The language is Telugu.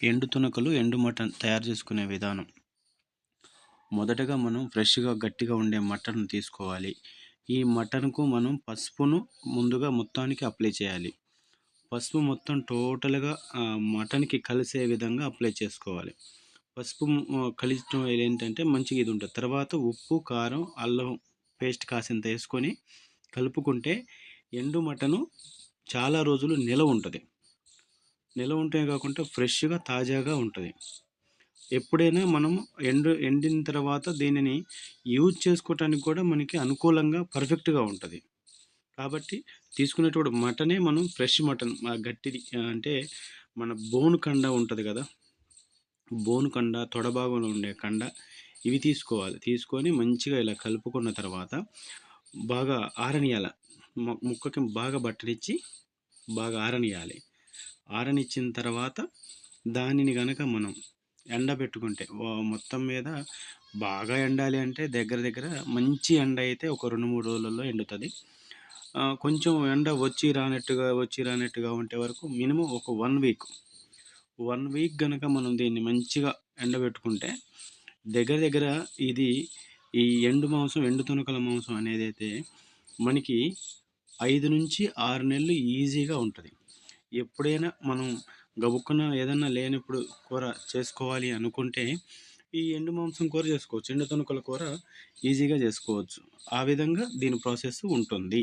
ఎండు తునకలు, ఎండు మటన్ తయారు చేసుకునే విధానం. మొదటగా మనం ఫ్రెష్‌గా, గట్టిగా ఉండే మటన్ తీసుకోవాలి. ఈ మటన్‌కు మనం పసుపును ముందుగా మొత్తానికి అప్లై చేయాలి. పసుపు మొత్తం టోటల్‌గా మటన్‌కి కలిసే విధంగా అప్లై చేసుకోవాలి. పసుపు కలిచడం ఏంటంటే మంచిగా ఇది ఉంటది. తర్వాత ఉప్పు, కారం, అల్లం పేస్ట్ కాసింత ఏసుకొని కలుపుకుంటే ఎండు మటను చాలా రోజులు నిలవ ఉంటది. నిలవ ఉంటమే కాకుండా ఫ్రెష్‌గా, తాజాగా ఉంటది. ఎప్పుడైనా మనం ఎండిన తర్వాత దీనిని యూజ్ చేసుకోవటానికి కూడా మనకి అనుకూలంగా పర్ఫెక్ట్‌గా ఉంటది. కాబట్టి తీసుకునేటప్పుడు మటనే మనం ఫ్రెష్ మటన్ గట్టిది అంటే మన బోన్ కండ ఉంటది గదా! బోన్ కండ, తొడ భాగంలో ఉండే కండ ఇవి తీసుకోవాలి. తీసుకొని మంచిగా ఇలా కలుపుకున్న తర్వాత బాగా ఆరనియాల. ముక్కకి బాగా బట్టరిచ్చి బాగా ఆరనియాలి. ఆరనిచ్చిన తర్వాత దానిని గనక మనం ఎండబెట్టుకుంటే మొత్తం మీద బాగా ఎండాలి అంటే దగ్గర దగ్గర మంచి ఎండ అయితే ఒక 2, 3 రోజులలో ఎండుతది. కొంచెం ఎండ వచ్చి రానట్టుగా ఉంటే వరకు మినిమమ్ ఒక 1 వీక్. 1 వీక్ గనక మనం దీన్ని మంచిగా ఎండబెట్టుకుంటే దగ్గర దగ్గర ఇది ఈ ఎండు తునకల మాంసం అనేదైతే మనకి 5-6 నెలలు ఈజీగా ఉంటది. ఎప్పుడైనా మనం గబుక్కున ఏదన్నా లేనప్పుడు కూర చేసుకోవాలి అనుకుంటే, ఈ ఎండు మాంసం కూర చేసుకోవచ్చు. ఎండు తునకల కూర ఈజీగా చేసుకోవచ్చు. ఆ విధంగా దీని ప్రాసెస్ ఉంటుంది.